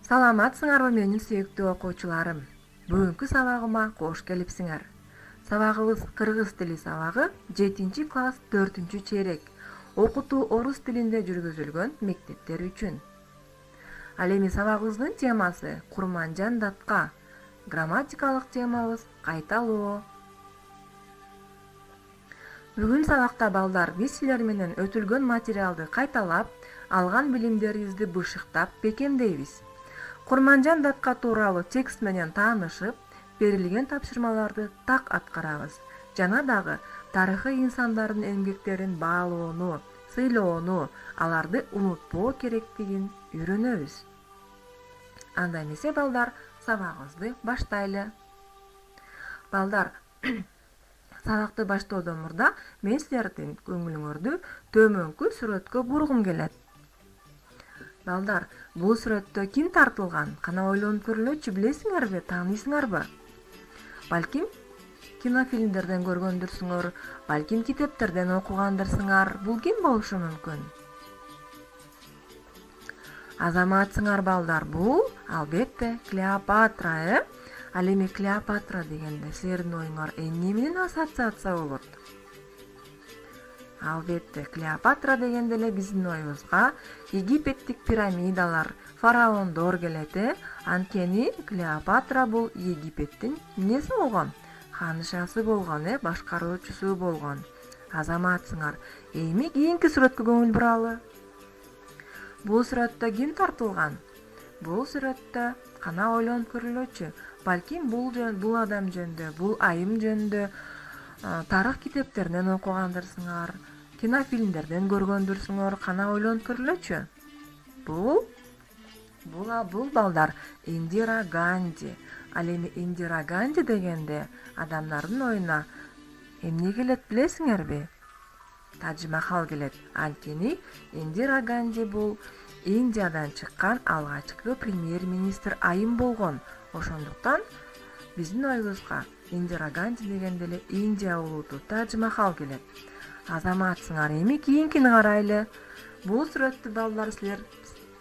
Саламатсыңарбы менин сүйүктүү окуучуларым. Бүгүнкү сабагыма кош келипсиңер. Сабагыбыз кыргыз тили сабагы 7-класс 4-чейрек. Окутуу орус тилинде жүргүзүлгөн мектептер үчүн. Ал эми сабагыбыздын темасы Курманжан датка. Грамматикалык темабыз кайталоо. Бүгүн сабакта балдар биз силер менен өтүлгөн материалды кайталап, алган билимдерибизди бышыктап бекемдейбиз. Курманжан датка тууралуу текст менен таанышып, берилген тапшырмаларды так аткарабыз. Жана дагы тарыхый инсандардын эмгектерин баалоону, сыйлоону, аларды унутпоо керектигин үйрөнөбүз. Анда эмесе балдар, сабагыбызды баштайлы. Балдар, сабакты баштоодон мурда мен силердин көңүлүңөрдү төмөнкү сүрөткө бургум келет. Балдар, бул сүрөттө ким тартылган? Кана ойлонуп көрүлөчү, билесиңерби, тааныйсыңарбы? Балким кинофильмдерден көргөндүрсүңөр, балким китептерден окугандырсыңар. Бул ким болушу мүмкүн? Азаматсыңар балдар, бул албетте Клеопатра, Ал эми Клеопатра дегенде силердин оюңар эмне менен ассоциация болот? Албетте, Клеопатра дегенде эле биздин оюбузга Египеттик пирамидалар, фараондор келет. Анткени Клеопатра бул Египеттин эмнеси болгон? Ханышасы болгон, башкаруучусу болгон. Азаматсыңар, эми кийинки сүрөткө көңүл буралы. Бул сүрөттө ким тартылган? Бул сүрөттө кана ойлонуп көрүлөчү. Балким бул адам жөнүндө, бул айым жөнүндө тарых китептеринен окугандырсыңар, кинофильмдерден көргөндүрсүңөр. Кана ойлонуп көрүлөчү. Бул балдар Индира Ганди. Ал эми Индира Ганди дегенде адамдардын оюна эмне келет билесиңерби? Тадж Махал келет. Анткени Индира Ганди бул Индиядан чыккан алгачкы премьер-министр айым болгон. Ошондуктан биздин оюбузга Индира Ганди дегенде эле Индия улуту Тадж Махал келет. Азаматсыңар, эми кийинкини карайлы. Бул сүрөттү балдар силер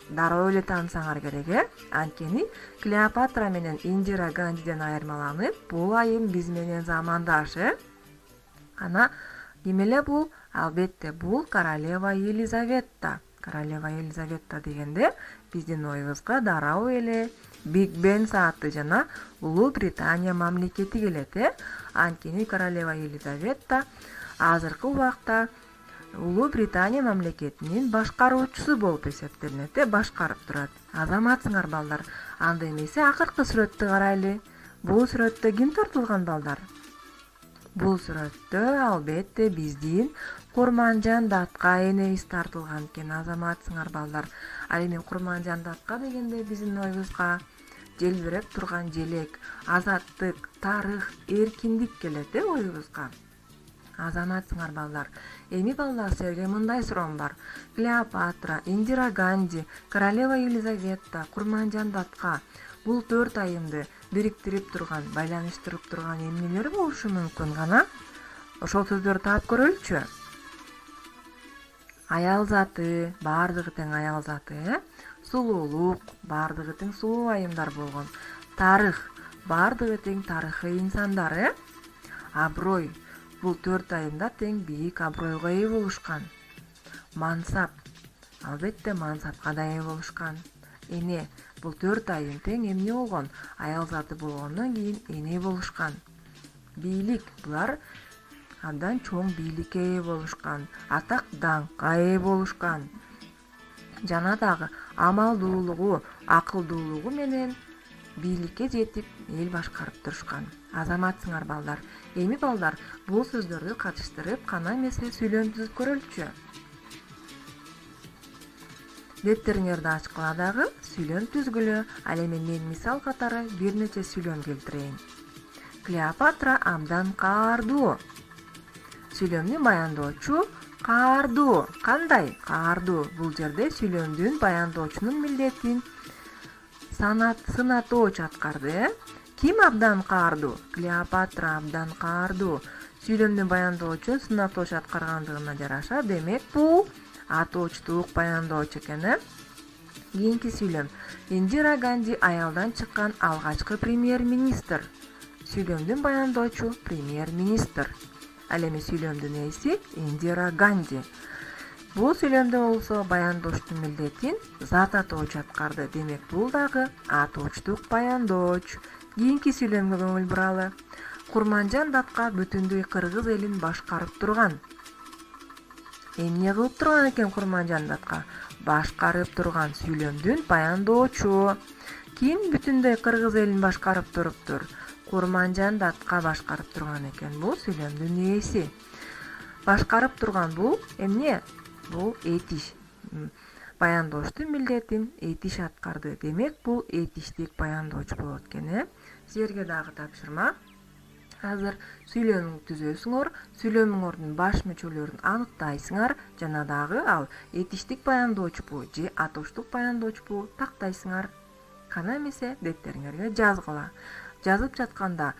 дароо эле таанысаңар керек, Анткени Клеопатра менен Индира Гандиден айырмаланып, бул айым биз менен замандаш, Кана ким эле бул? Албетте, бул королева Елизавета. Королева Елизавета дегенде биздин оюбузга дароо эле Биг Бен сааты жана Улуу Британия мамлекети келет. Анткени королева Елизавета азыркы убакта Улуу Британия мамлекетинин башкаруучусу болуп эсептелинет, башкарып турат. Азаматсыңар балдар, анда эмесе акыркы сүрөттү карайлы. Бул сүрөттө ким тартылган балдар? Бул сүрөттө албетте биздин Курманжан датка энебиз тартылган экен. Азаматсыңар балдар. Ал эми Курманжан датка дегенде биздин оюбузга желбиреп турган желек, азаттык, тарых, эркиндик келет оюбузга. Азаматсыңар балдар. Эми балдар, силерге мындай суроом бар. Клеопатра, Индира Ганди, королева Елизавета, Курманжан датка бул 4 айымды бириктирип турган, байланыштырып турган эмнелер болушу мүмкүн? Гана ошол сөздөрдү таап көрөлүчү. Аял заты, баардыгы тең аял заты, сулуулук, баардыгы тең сулуу айымдар болгон. Тарых, баардыгы тең тарыхый инсандар, Аброй, бул 4 айымда тең бийик абройго ээ болушкан. Мансап, албетте мансапка да ээ болушкан. Эне, бул 4 айым тең эмне болгон? Аял заты болгондон кийин эне болушкан. Бийлик, булар абдан чоң бийликке ээ болушкан, атак даңкка ээ болушкан. Жана дагы амалдуулугу, акылдуулугу менен бийликке жетип эл башкарып турушкан. Азаматсыңар балдар. Эми балдар, бул сөздөрдү катыштырып, кана эмесе сүйлөм түзүп көрөлүчү. Дептериңерди ачкыла дагы сүйлөм түзгүлө. Ал эми мен мисал катары бир нече сүйлөм келтирейин. Клеопатра абдан каардуу. Сүйлөмдүн баяндоочу каардуу. Кандай каардуу? Бул жерде сүйлөмдүн баяндоочунун милдетин сынатооч аткарды. Ким абдан каардуу? Клеопатра абдан каардуу. Сүйлөмдүн баяндоочу сынатооч аткаргандыгына жараша, демек бул атоочтук баяндоочу экен. Кийинки сүйлөм. Индира Ганди аялдан чыккан алгачкы премьер-министр. Сүйлөмдүн баяндоочу премьер-министр. Ал эми сүйлөмдүн ээси Индира Ганди. Бул сүйлөмдө болсо баяндоочтун милдетин зат атоочу аткарды. Демек бул дагы атоочтук баяндооч. Кийинки сүйлөмгө көңүл буралы. Курманжан Датка бүтүндөй кыргыз элин башкарып турган. Эмне кылып турган экен Курманжан Датка? Башкарып турган сүйлөмдүн баяндоочу. Ким бүтүндөй кыргыз элин башкарып туруптур? Курманжан Датка башкарып турган экен. Бул сүйлөмдүн ээси. Башкарып турган бул эмне? Бул этиш. Баяндоочтун милдетин этиш аткарды. Демек бул этиштик баяндооч болот экен. Силерге дагы тапшырма. Азыр сүйлөмүңдү түзөсүңөр, сүйлөмүңөрдүн баш мүчөлөрүн аныктайсыңар, жана дагы ал этиштик баяндоочпу же атоочтук баяндоочпу тактайсыңар. Кана эмесе деттериңерге жазгыла. Жазып жатканда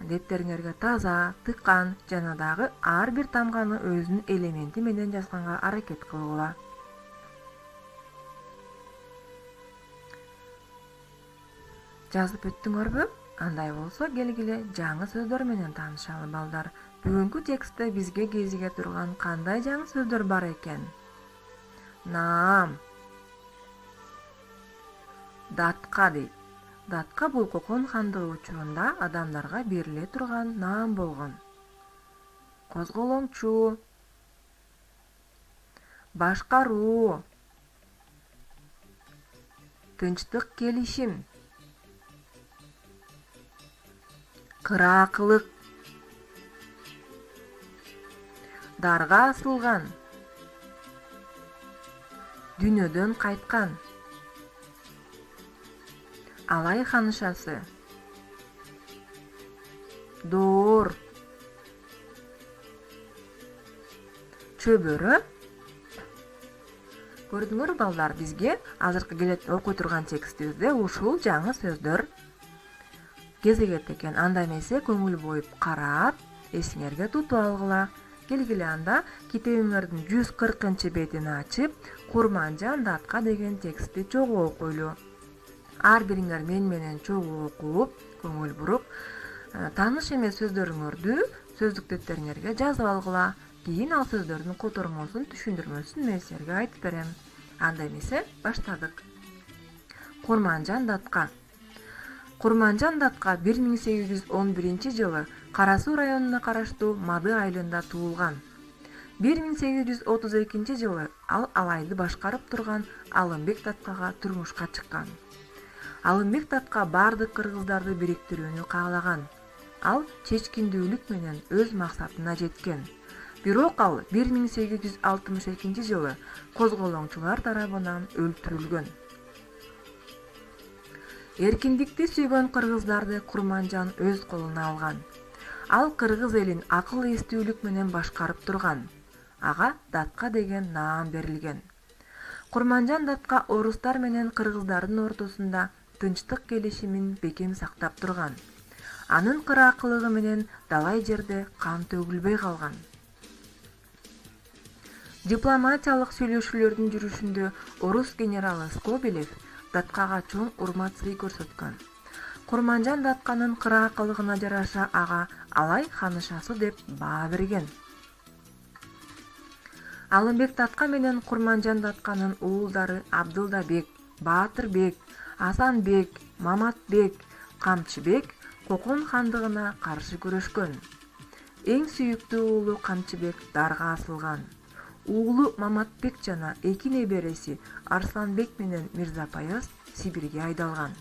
деттериңерге таза, тыккан жана дагы ар бир тамганы өзүнүн элементи менен жазганга аракет кылгыла. Жазып өттүңөрбү? Андай болсо келгиле жаңы сөздөр менен таанышалы балдар. Бүгүнкү текстте бизге кезиге турган кандай жаңы сөздөр бар экен? Наам. Датка дейт. Датка бул Кокон хандыгы учурунда адамдарга бериле турган наам болгон. Козголоңчу. Башкаруу. Тынчтык келишим. Кыраакылык. Дарга асылган. Дүйнөдөн кайткан. Алай ханышасы. Доор. Чөбөрө. Көрдүңөр балдар, бизге азыркы келет окуй турган текстибизде ушул жаңы сөздөр кезегет экен. Анда эмесе көңүл боюп карап, эсиңерге тутуп алгыла. Келгиле анда китебиңердин 140 бетин ачып, Курманжан Датка деген текстти чогуу окуйлу. Ар бириңер менен чогуу окуп, көңүл буруп, тааныш эмес сөздөрүңөрдү сөздүк деттериңерге жазып алгыла. Кийин ал сөздөрдүн котормосун, түшүндүрмөсүн мен силерге айтып берем. Анда эмесе баштадык. Курманжан Датка. Курманжан Датка 1811 жылы Кара Суу районуна караштуу Мады айылында туулган. 1832 жылы ал Алайды башкарып турган Алымбек Таткага турмушка чыккан. Алымбек Татка бардык кыргыздарды бириктирүүнү каалаган. Ал чечкиндүүлүк менен өз максатына жеткен. Бирок ал 1862 жылы козголоңчулар тарабынан өлтүрүлгөн. Эркиндикти сүйгөн кыргыздарды Курманжан өз колуна алган. Ал кыргыз элин акыл эстүүлүк менен башкарып турган. Ага Датка деген наам берилген. Курманжан Датка орустар менен кыргыздардын ортосунда тынчтык келишимин бекем сактап турган. Анын кыраакылыгы менен далай жерде кан төгүлбөй калган. Дипломатиялык сүйлөшүүлөрдүн жүрүшүндө орус генералы Скобелев Даткага чоң урмат сый көрсөткөн. Курманжан Датканын кыраакылыгына жараша ага Алай ханышасы деп баа берген. Алымбек Татка менен Курманжан Датканын уулдары Абдылдабек, Баатырбек, Асанбек, Маматбек, Камчыбек Кокон хандыгына каршы күрөшкөн. Эң сүйүктүү уулу Камчыбек дарга асылган. Уулу Маматбек жана эки небереси Арсланбек менен Мирзапаяз Сибирге айдалган.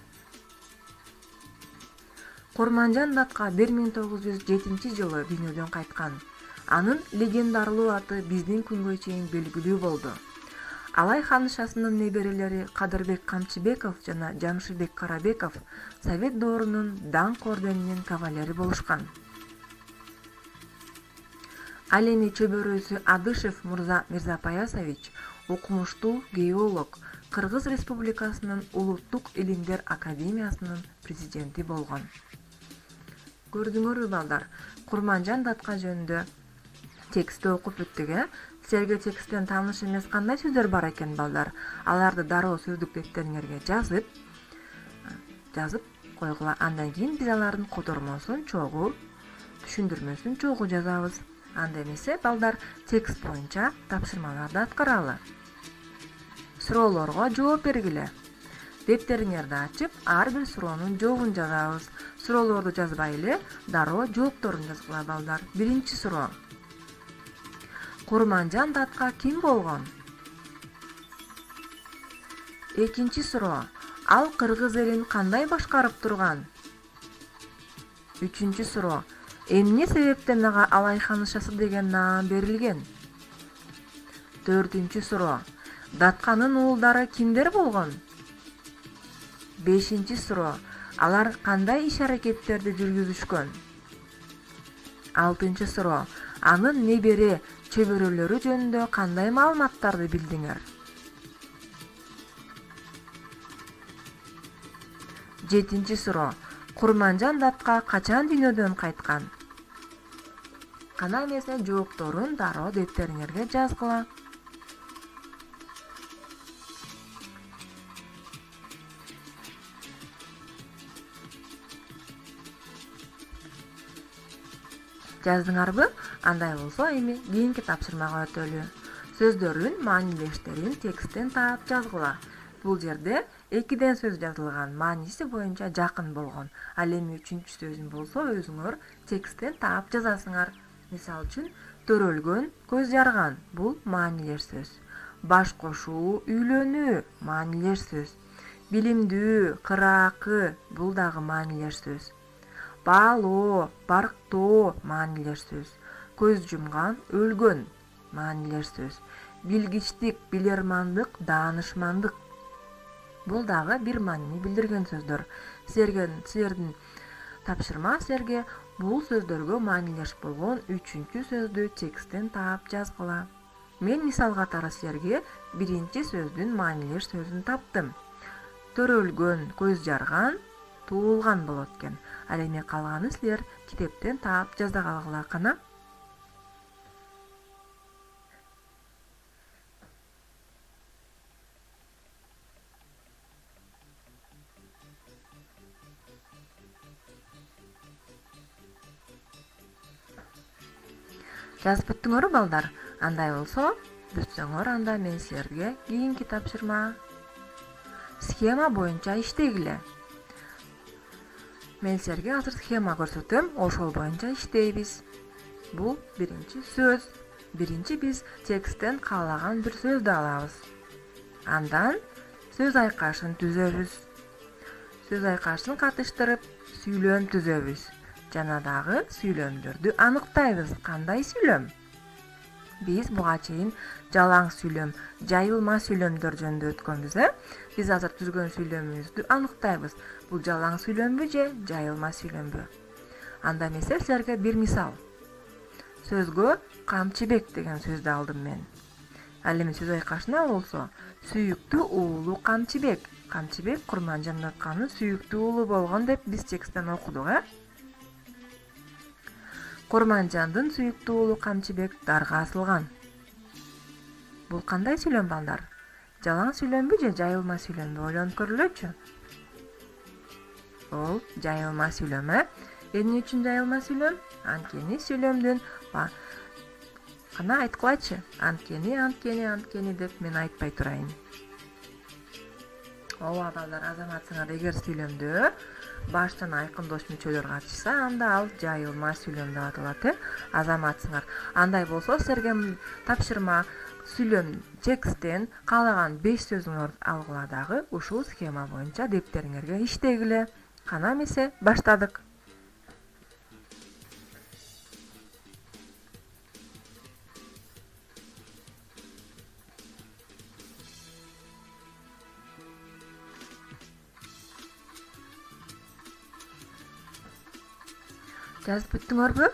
Курманжан Датка 1907 жылы дүйнөдөн кайткан. Анын легендарлуу аты биздин күнгө чейин белгилүү болду. Алай ханышасынын неберелери Кадырбек Камчыбеков жана Жамшыбек Карабеков Совет доорунун даңк орденинин кавалери болушкан. Ал эми чөбөрөсү Адышев Мурза Мирзапаясович окумуштуу геолог, Кыргыз Республикасынын Улуттук илимдер академиясынын президенти болгон. Көрдүңөрбү балдар, Курманжан Датка жөнүндө текстти окуп өттүк. Силерге тексттен тааныш эмес кандай сөздөр бар экен балдар? Аларды дароо сөздүк дептериңерге жазып койгула. Андан кийин биз алардын котормосун чогуу, түшүндүрмөсүн чогуу жазабыз. Анда эмесе балдар текст боюнча тапшырмаларды аткаралы. Суроолорго жооп бергиле. Дептериңерди ачып, ар бир суроонун жообун жазабыз. Суроолорду жазбай эле, дароо жоопторун жазгыла балдар. Биринчи суроо. Курманжан датка ким болгон? Экинчи суроо. Ал кыргыз элин кандай башкарып турган? Үчүнчү суроо. Эмне себептен ага Алайхан Шасы деген наам берилген? Төртүнчү суроо. Датканын уулдары кимдер болгон? Бешинчи суроо. Алар кандай иш-аракеттерди жүргүзүшкөн? Алтынчы суроо. Анын небере, чөбөрөлөрү жөнүндө кандай маалыматтарды билдиңер? Жетинчи суроо. Курманжан датка качан дүйнөдөн кайткан? Кана эмесе жоопторун дароо дептериңерге жазгыла. Жаздыңарбы? Андай болсо эми кийинки тапшырмага өтөлү. Сөздөрдүн маанилештерин тексттен таап жазгыла. Бул жерде экиден сөз жазылган, мааниси боюнча жакын болгон. Ал эми үчүнчү сөзүн болсо өзүңөр тексттен таап жазасыңар. Мисалы үчүн, төрөлгөн, көз жарган бул маанилеш сөз. Баш кошуу, үйлөнүү маанилеш сөз. Билимдүү, кыраакы бул дагы маанилеш сөз. Баалоо, барктоо маанилеш сөз. Көз жумган, өлгөн маанилеш сөз. Билгичтик, билермандык, даанышмандык бул дагы бир маанини билдирген сөздөр. Силердин тапшырма силерге бул сөздөргө маанилеш болгон үчүнчү сөздү тексттен таап жазгыла. Мен мисал катары силерге биринчи сөздүн маанилеш сөзүн таптым. Төрөлгөн, көз жарган, туулган болот экен. Ал эми калганы силер китептен таап жаза калгыла кана. Жазып бүттүңөрбү балдар? Андай болсо, бүтсөңөр анда мен силерге кийинки тапшырма схема боюнча иштегиле. Мен силерге азыр схема көрсөтөм, ошол боюнча иштейбиз. Бул биринчи сөз. Биринчи биз тексттен каалаган бир сөздү алабыз. Андан сөз айкашын түзөбүз. Сөз айкашын катыштырып, сүйлөм түзөбүз. Жана дагы сүйлөмдөрдү аныктайбыз. Кандай сүйлөм? Биз буга чейин жалаң сүйлөм, жайылма сүйлөмдөр жөнүндө өткөнбүз, Биз азыр түзгөн сүйлөмүбүздү аныктайбыз. Бул жалаң сүйлөмбү же жайылма сүйлөмбү? Анда эмесе силерге бир мисал. Сөзгө Камчыбек деген сөздү алдым мен. Ал эми сөз айкашына болсо, сүйүктүү уулу Камчыбек. Камчыбек Курманжан датканын сүйүктүү уулу болгон деп биз тексттен окудук, Курманжандын сүйүктүү уулу Камчыбек дарга асылган. Бул кандай сүйлөм балдар? Жалаң сүйлөмбү же жайылма сүйлөмбү? Ойлонуп көрүлөчү. Бул жайылма сүйлөм, Эмне үчүн жайылма сүйлөм? Анткени сүйлөмдүн кана айткылачы. Анткени деп мен айтпай турайын. Ооба балдар, азаматсыңар эгер сүйлөмдө баштан айкындош мүчөлөр катышса, анда ал жайылма сүйлөм деп аталат, Азаматсыңар. Андай болсо силерге тапшырма сүйлөм тексттен каалаган 5 сөзүңөрдү алгыла дагы ушул схема боюнча дептериңерге иштегиле. Кана эмесе баштадык. Жазып бүттүңөрбү?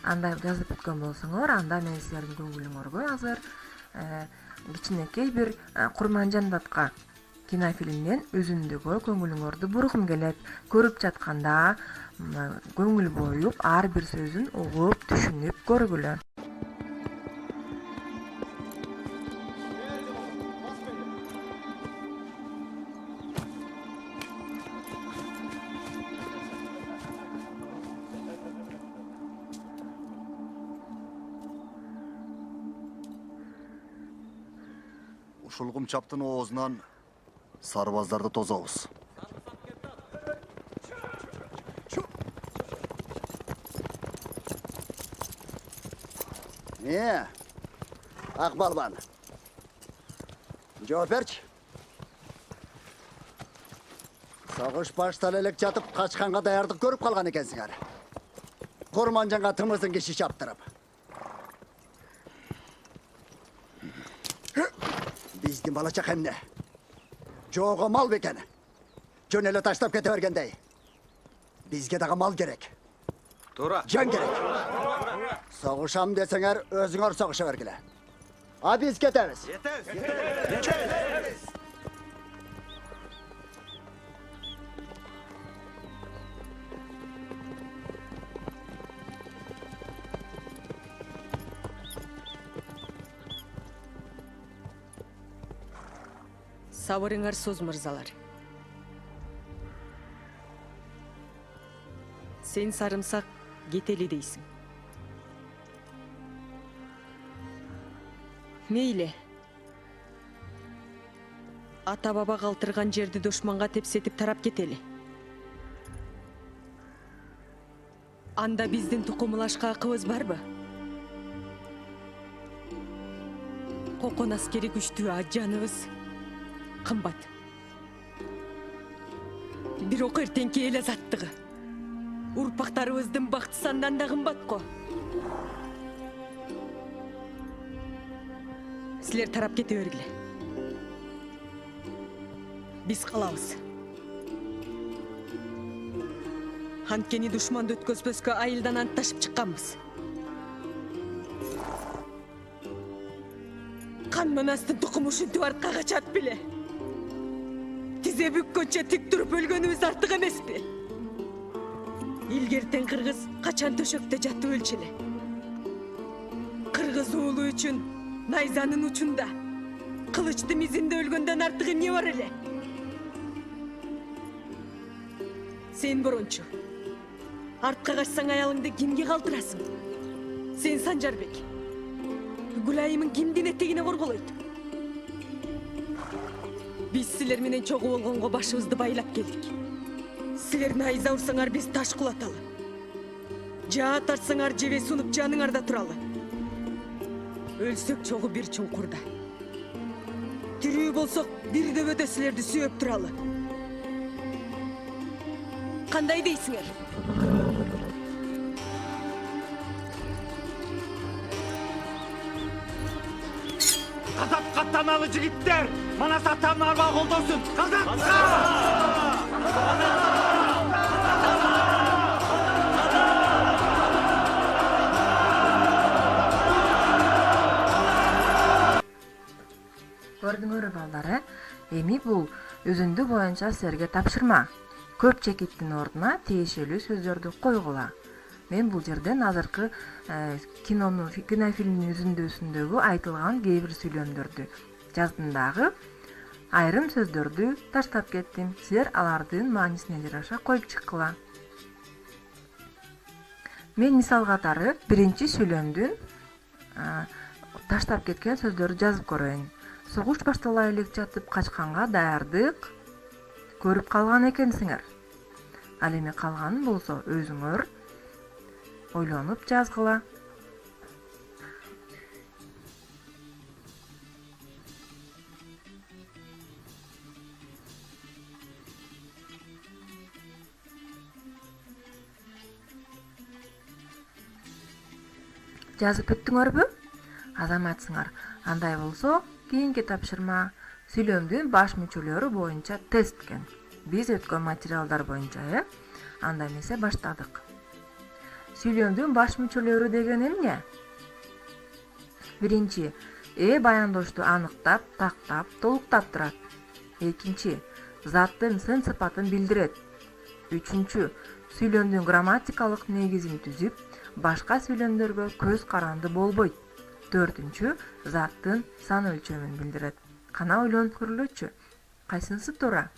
Андай жазып бүткөн болсоңор, анда мен силердин көңүлүңөргө азыр кичинекей бир Курманжан датка кинофильминен үзүндүгө көңүлүңөрдү бургум келет. Көрүп жатканда көңүл коюп, ар бир сөзүн угуп, түшүнүп көргүлө. шулгум чаптын оозунан сарбаздарды тозобуз. Акбалбан. Жооп берчи. Согуш башталып элек жатып качканга даярдык көрүп калган экенсиңер. Курманжанга тымырсын киши чаптырып. Биздин балачак эмне? Жоого мал бекен. Жөн эле таштап кете бергендей. Бизге дагы мал керек. Туура. Жан керек. Согушам десеңер, өзүңөр согуша бергиле. А биз кетебиз. Сабырыңар соз, мырзалар. Сен сарымсак кетели дейсің. Мейлі. Ата-баба калтырган жерди душманга тепсетип тарап кетели. Анда биздин тукумулашка акыбыз барбы? Кокон аскери күчтүү ажаныбыз кымбат. Бирок эртеңки эл азаттыгы. Урпактарыбыздын бакты сандан да кымбат го. Силер тарап кете бергиле. Биз калабыз. Анткени душманды өткөзбөскө айылдан антташып чыкканбыз. Кан манастын тукуму ушинтип артка качат беле. Тизе бүккөнчө тик туруп өлгөнүбүз артык эмеспи? Илгертен кыргыз качан төшөктө жатып өлчүле. Кыргыз уулу үчүн найзанын учунда, кылычты мизинде өлгөндөн артык эмне бар эле? Сен борончу. Артка качсаң аялыңды кимге калтырасың? Сен Санжарбек. Гүлайымын кимдин этегине корголойт? Биз силер менен чогуу болгонго башыбызды байлап келдик. Силер найза урсаңар биз таш кулаталы. Жаа тартсаңар жебе сунуп жаныңарда туралы. Өлсөк чогуу бир чуңкурда. Тирүү болсок бир дөбөдө силерди сүйөп туралы. Кандай дейсиңер? Казак каттаналы жигиттер, мана саттан арба колдосун. Казак! Көрдүңөр балдары, эми бул өзүндү боюнча силерге тапшырма. Көп чекиттин ордуна тиешелүү сөздөрдү койгула. Мен бул жерден азыркы кинофильмдин үзүндүсүндөгү айтылган кээ бир сүйлөмдөрдү жаздым дагы. Айрым сөздөрдү таштап кеттим. Силер алардын маанисине жараша коюп чыккыла. Мен мисал катары биринчи сүйлөмдүн таштап кеткен сөздөрдү жазып көрөйүн. Согуш баштала элек жатып качканга даярдык көрүп калган экенсиңер. Ал эми калганын болсо өзүңөр ойлонуп жазгыла. Жазып бүттүңөрбү? Азаматсыңар. Андай болсо, кийинки тапшырма сүйлөмдүн баш мүчөлөрү боюнча тест экен. Биз өткөн материалдар боюнча, Анда эмесе баштадык. Сүйлөмдүн баш мүчөлөрү деген эмне? Биринчи, баяндошту аныктап, тактап, толуктап турат. Экинчи, заттын сын сыпатын билдирет. Үчүнчү, сүйлөмдүн грамматикалык негизин түзүп, башка сүйлөмдөргө көз каранды болбойт. Төртүнчү, заттын сан өлчөмүн билдирет. Кана ойлонуп көрүлөчү. Кайсынысы туура?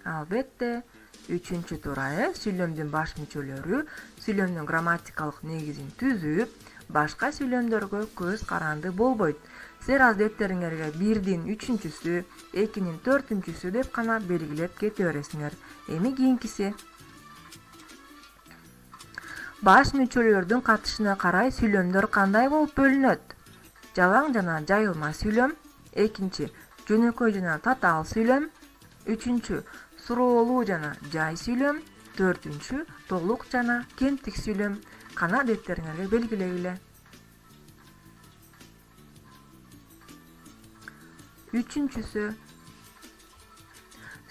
Албетте, үчүнчү туура. Сүйлөмдүн баш мүчөлөрү сүйлөмдүн грамматикалык негизин түзүп, башка сүйлөмдөргө көз каранды болбойт. Силер аз дептериңерге 1-дин 3-сү, 2-нин 4-сү деп гана белгилеп кете бересиңер. Эми кийинкиси. Баш мүчөлөрдүн катышына карай сүйлөмдөр кандай болуп бөлүнөт? Жалаң жана жайылма сүйлөм, экинчи жөнөкөй жана татаал сүйлөм, үчүнчү суроолуу жана жай сүйлөм, төртүнчү толук жана кемтик сүйлөм. Кана дептериңерге белгилегиле. Үчүнчүсү.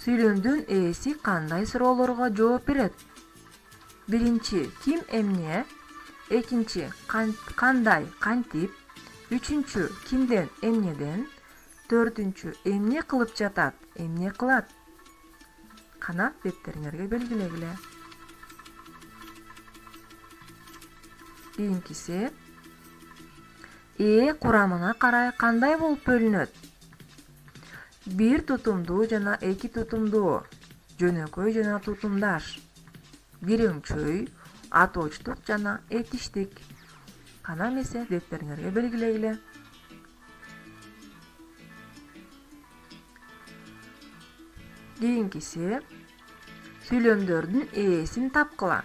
Сүйлөмдүн ээси кандай суроолорго жооп берет? Биринчи ким эмне, экинчи кандай кантип, үчүнчү кимден эмнеден, төртүнчү эмне кылып жатат, эмне кылат. Кана дептериңерге белгилегиле. Кийинкиси. Курамына карай кандай болуп бөлүнөт? Бир тутумдуу жана эки тутумдуу, жөнөкөй жана тутумдаш, бирөңчөй, атоочтук жана этиштик. Кана эмесе дептериңерге белгилегиле. Кийинкиси. Сүйлөмдөрдүн ээсин тапкыла.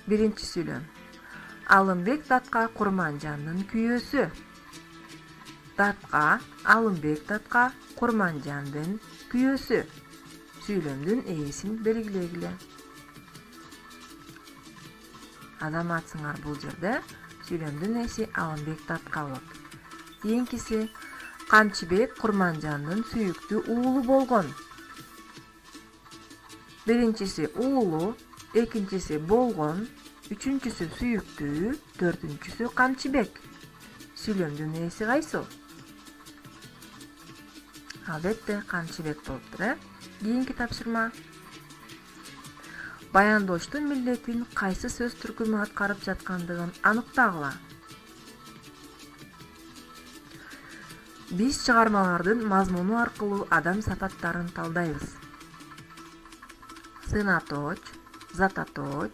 Биринчи сүйлөм. Алымбек датка Курманжандын күйөөсү. Датка, Алымбек датка Курманжандын күйөөсү. Сүйлөмдүн ээсин белгилегиле. Адаматсыңар бул жерде сүйлөмдүн ээси Алымбек датка болот. Кийинкиси. Камчыбек Курманжандын сүйүктүү уулу болгон. Биринчиси уулу, экинчиси болгон, үчүнчүсү сүйүктүү, төртүнчүсү Камчыбек. Сүйлөмдүн ээси кайсыл? Албетте Камчыбек болуптур, Кийинки тапшырма. Баяндооштун милдетин кайсы сөз түркүмү аткарып жаткандыгын аныктагыла. Биз чыгармалардын мазмуну аркылуу адам сапаттарын талдайбыз. Сынаточ, зататоч,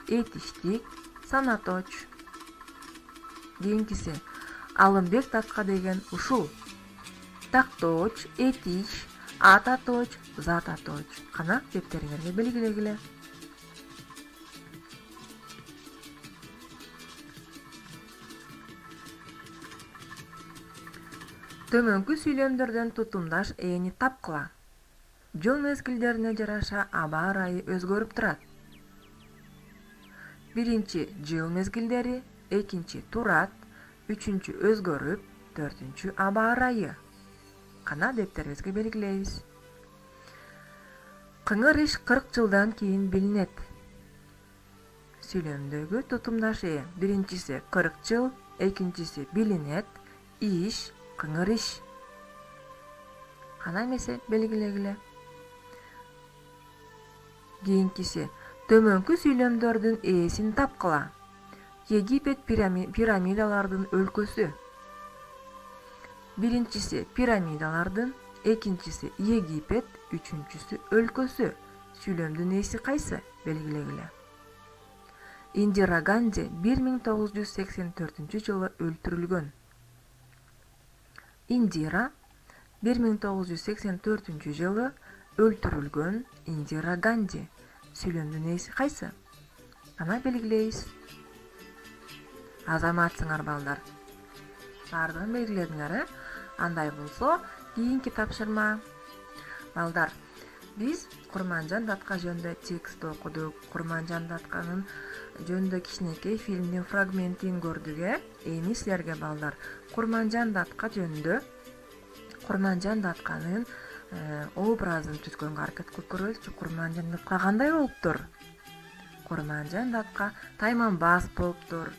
этиштик, санаточ. Кийинкиси. Алымбек датка деген ушул. Такточ, этиш, ататоч, зататоч. Кана дептериңерге белгилегиле. Төмөнкү сүйлөмдөрдөн тутумдаш эни тапкыла. Жыл мезгилдерине жараша аба ырайы өзгөрүп турат. Биринчи жыл мезгилдери, экинчи турат, үчүнчү өзгөрүп, төртүнчү аба ырайы. Кана дептерибизге белгилейбиз. Кыңыр иш 40 жылдан кийин билинет. Сүйлөмдөгү тутумдаш биринчиси 40 жыл, экинчиси билинет, иш, кыңыр иш. Кана эмесе белгилегиле. Кийинкиси. Төмөнкү сүйлөмдөрдүн ээсин тапкыла. Египет пирамидалардын өлкөсү. Биринчиси пирамидалардын, экинчиси Египет, үчүнчүсү өлкөсү. Сүйлөмдүн ээси кайсы? Белгилегиле. Индира Ганди 1984 жылы өлтүрүлгөн. Индира 1984 жылы өлтүрүлгөн Индира Ганди. Сүйлөмдүн ээси кайсы? Ана белгилейбиз. Азаматсыңар балдар. Бардыгын белгиледиңер, Андай болсо, кийинки тапшырма. Балдар, биз Курманжан датка жөнүндө текст окудук. Курманжан датканын жөнүндө кичинекей фильмдин фрагментин көрдүк. Эми силерге балдар, Курманжан датка жөнүндө Курманжан датканын образын түзгөнгө аракет кылып көрөбүзчү. Курманжан датка кандай болуптур? Курманжан датка тайманбас болуптур.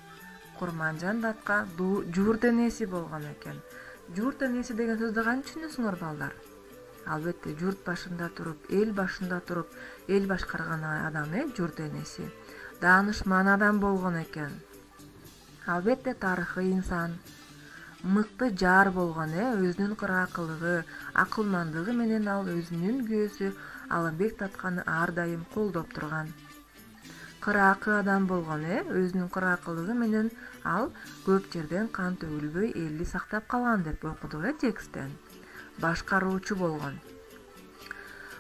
Курманжан датка жуурт энеси болгон экен. Жуурт энеси деген сөздү кантип түшүнөсүңөр балдар? Албетте журт башында туруп, эл башында туруп, эл башкарган адам журт энеси. Даанышман адам болгон экен. Албетте тарыхый инсан. Мыкты жар болгон, өзүнүн кыраакылыгы, акылмандыгы менен ал өзүнүн күйөөсү Алымбек датканы ар дайым колдоп турган. кыракы адам болгон, өзүнүн кыракылыгы менен ал көп жерден кан төгүлбөй элди сактап калган деп окудук тексттен. Башкаруучу болгон.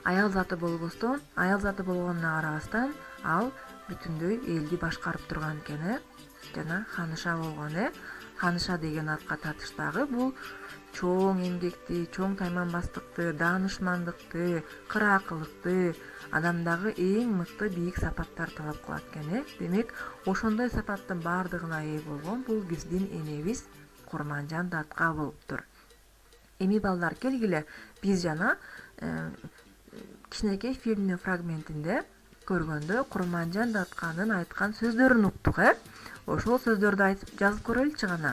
Аял заты болгонуна карабастан ал бүтүндөй элди башкарып турган экен, жана ханыша болгон, Ханыша деген атка татыштагы бул чоң эмгекти, чоң тайманбастыкты, даанышмандыкты, кыракылыкты, адамдагы эң мыкты бийик сапаттар талап кылат экен. Демек, ошондой сапаттын баардыгына ээ болгон бул биздин энебиз Курманжан Датка болуптур. Эми балдар келгиле, биз жана кичинекей фильмдин фрагментинде көргөндө Курманжан Датканын айткан сөздөрүн уктук, Ошол сөздөрдү айтып жазып көрөлүчү гана.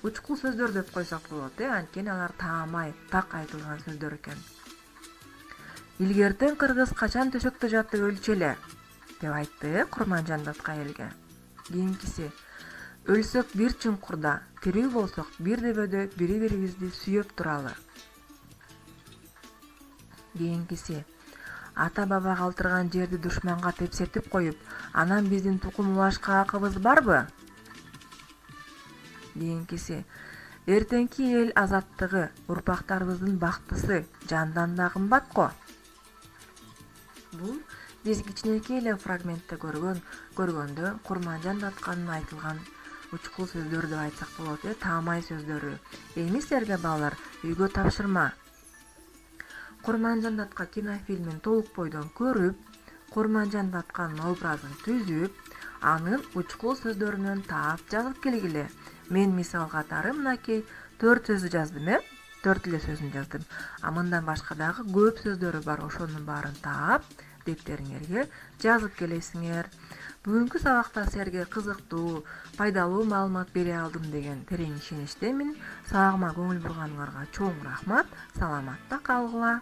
Учкул сөздөр деп койсок болот, анткени алар таамай, так айтылган сөздөр экен. Илгертен кыргыз качан төшөктө жатып өлчү эле, деп айтты Курманжан Датка элге. Кийинкиси: өлсөк бир чуңкурда, тирүү болсок бир дебөдө бири-бирибизди сүйөп туралы. Кийинкиси: ата баба калтырган жерди душманга тепсетип коюп, анан биздин тукум улашка акыбыз барбы? Кийинкиси: эртеңки эл азаттыгы, урпактарыбыздын бактысы жандан да кымбат го. Бул биз кичинекей эле фрагментте көргөндө Курманжан Датканын айтылган учкул сөздөр деп айтсак болот, таамай сөздөрү. Эми силерге балдар үйгө тапшырма. Курманжан Датка кинофильмин толук бойдон көрүп, Курманжан Датканын образын түзүп, анын учкул сөздөрүнөн таап жазып келгиле. Мен мисал катары мынакей 4 сөздү жаздым, 4 эле сөзүн жаздым. Мындан башка дагы көп сөздөрү бар, ошонун баарын таап дептериңерге жазып келесиңер. Бүгүнкү сабакта силерге кызыктуу, пайдалуу маалымат бере алдым деген терең ишеничтемин. Сабагыма көңүл бурганыңарга чоң рахмат. Саламатта калгыла.